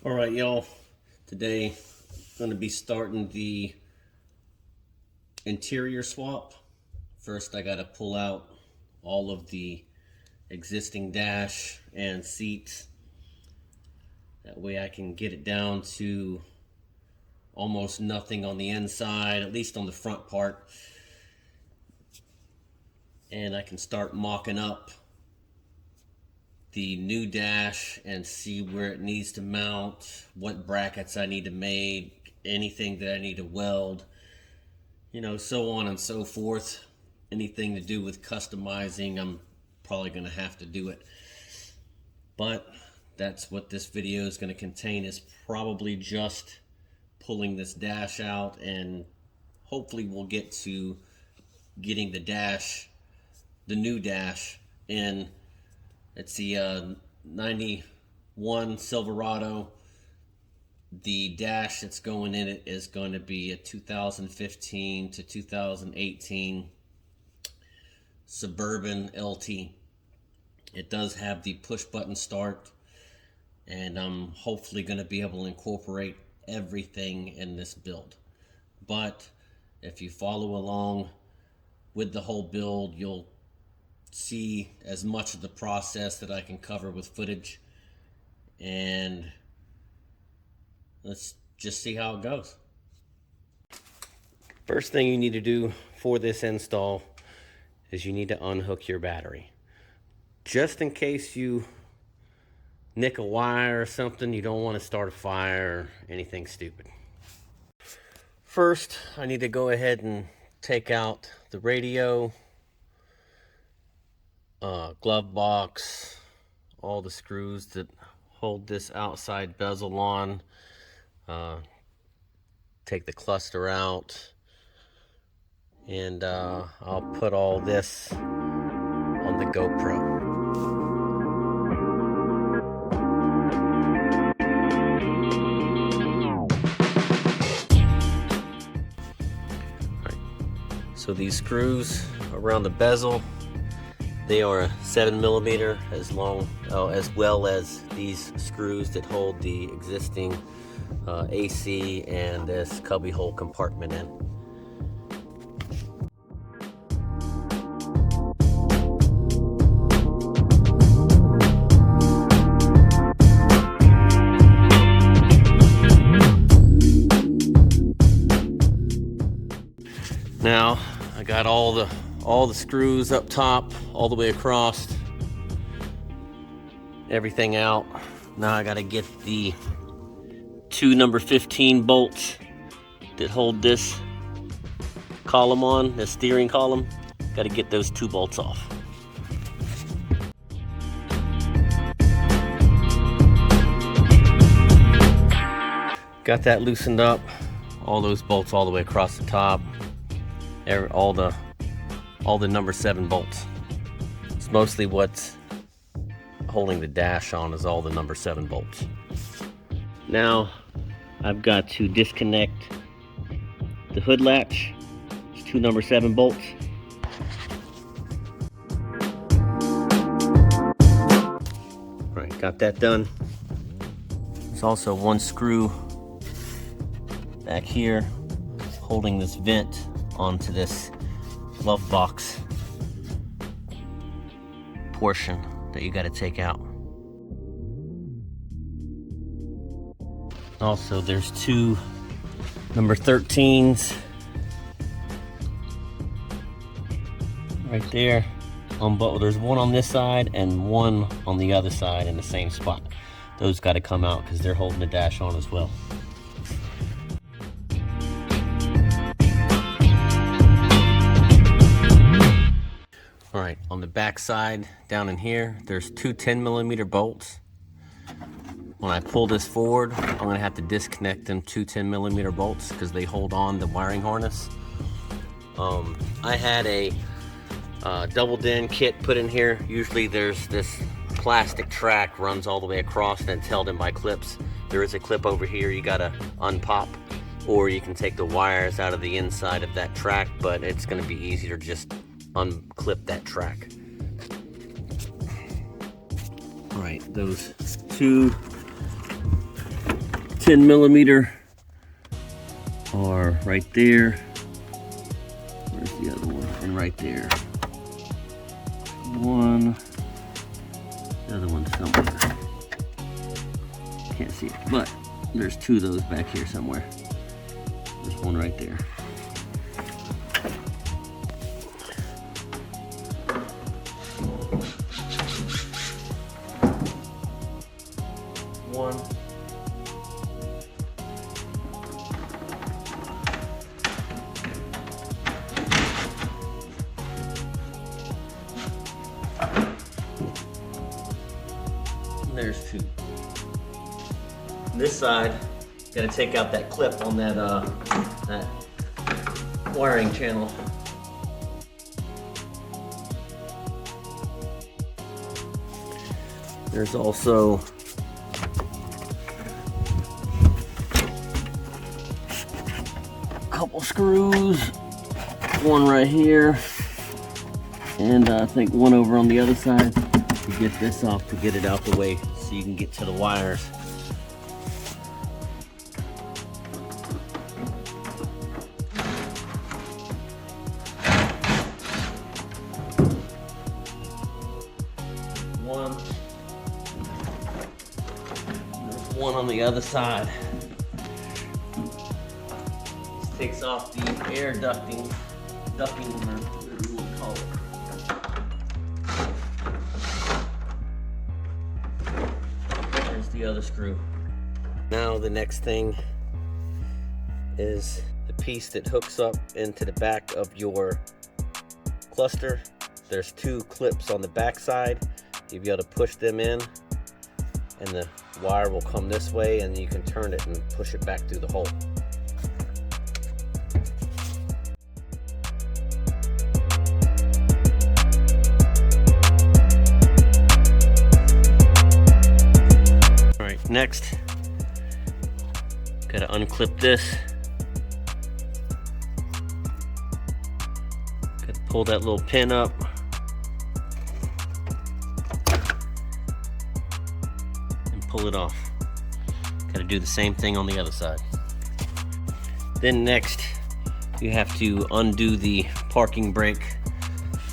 All right, y'all. Today, I'm going to be starting the interior swap. First, I got to pull out all of the existing dash and seats. That way I can get it down to almost nothing on the inside, at least on the front part. And I can start mocking up the new dash and see where it needs to mount, what brackets I need to make, anything that I need to weld, so on and so forth. Anything to do with customizing, I'm probably going to have to do it. But that's what this video is going to contain, is probably just pulling this dash out, and hopefully we'll get to getting the dash, the new dash, in. It's the 91 Silverado. The dash that's going in it is going to be a 2015 to 2018 Suburban LT. It does have the push button start, and I'm hopefully going to be able to incorporate everything in this build. But if you follow along with the whole build, you'll see as much of the process that I can cover with footage, and let's just see how it goes. First thing you need to do for this install is you need to unhook your battery. Just in case you nick a wire or something, you don't want to start a fire or anything stupid. First, I need to go ahead and take out the radio, glove box, all the screws that hold this outside bezel on, take the cluster out, and I'll put all this on the GoPro. So these screws around the bezel, they are a 7mm as well as these screws that hold the existing AC and this cubbyhole compartment in. Now I got all the screws up top, all the way across, everything out. Now I gotta get the two number 15 bolts that hold this column on, the steering column. Gotta get those two bolts off. Got that loosened up, all those bolts all the way across the top, all the number 7 bolts. It's mostly what's holding the dash on, is all the number 7 bolts. Now I've got to disconnect the hood latch. It's two number 7 bolts. Right, got that done. There's also one screw back here holding this vent onto this glove box portion that you got to take out. Also, there's two number 13s right there on both. There's one on this side and one on the other side in the same spot. Those got to come out because they're holding the dash on as well. All right, on the back side down in here, there's two 10mm bolts. When I pull this forward, I'm gonna have to disconnect them two 10mm bolts because they hold on the wiring harness. I had a double DIN kit put in here. Usually there's this plastic track runs all the way across and it's held in by clips. There is a clip over here you gotta unpop, or you can take the wires out of the inside of that track, but it's gonna be easier to just unclip that track. All right, those two 10 millimeter are right there. Where's the other one? And right there. One. The other one's somewhere. Can't see it, but there's two of those back here somewhere. There's one right there. One. And there's two. This side, gotta take out that clip on that that wiring channel. There's also a couple screws, one right here, and I think one over on the other side to get this off, to get it out the way so you can get to the wires. One. There's one on the other side. This takes off the air ducting, or whatever you want to call it. There's the other screw. Now the next thing is the piece that hooks up into the back of your cluster. There's two clips on the back side. You'll be able to push them in and the wire will come this way, and you can turn it and push it back through the hole. All right, next, gotta unclip this. Gotta pull that little pin up. Pull it off. Got to do the same thing on the other side. Then next, you have to undo the parking brake,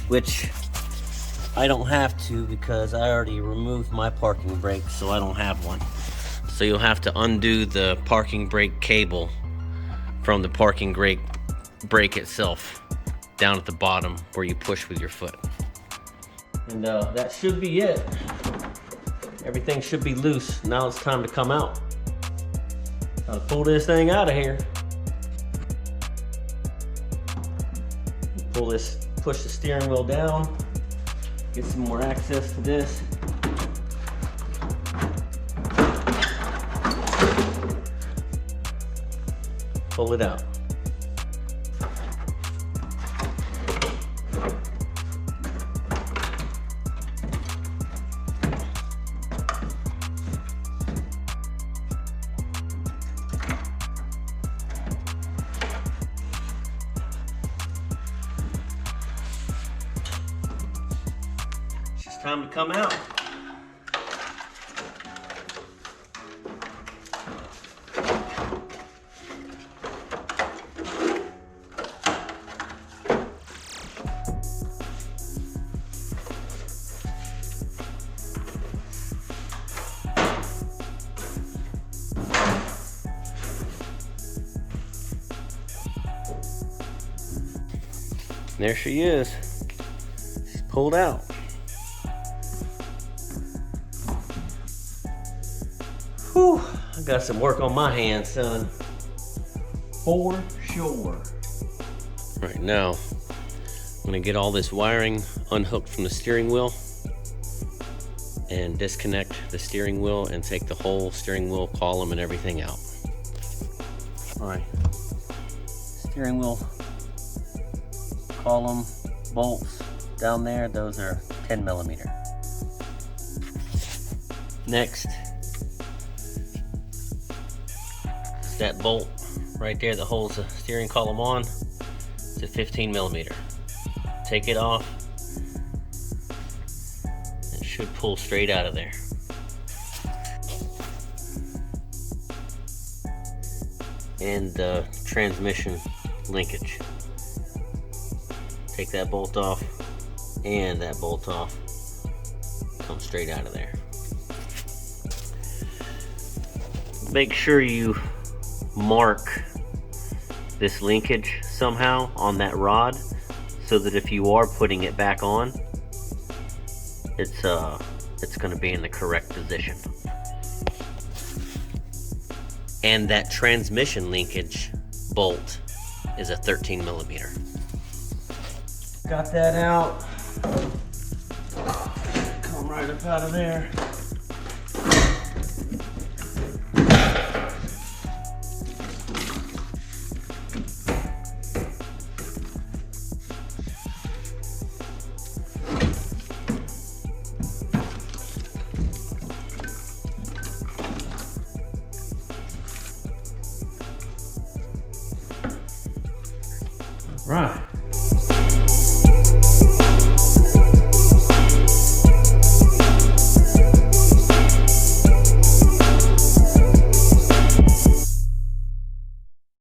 which I don't have to because I already removed my parking brake, so I don't have one. So you'll have to undo the parking brake cable from the parking brake itself down at the bottom where you push with your foot. And that should be it. Everything should be loose. Now it's time to come out. Gotta pull this thing out of here. Pull this, push the steering wheel down. Get some more access to this. Pull it out. Time to come out. There she is. She's pulled out. Whew, I got some work on my hands, son. For sure. Right now, I'm gonna get all this wiring unhooked from the steering wheel and disconnect the steering wheel and take the whole steering wheel column and everything out. All right, steering wheel column bolts down there, those are 10 millimeter. Next, that bolt right there that holds the steering column on, it's a 15 millimeter. Take it off. It should pull straight out of there. and the transmission linkage. Take that bolt off and that bolt off. Come straight out of there. Make sure you mark this linkage somehow on that rod so that if you are putting it back on, it's going to be in the correct position. And that transmission linkage bolt is a 13 millimeter. Got that out. Come right up out of there. Right.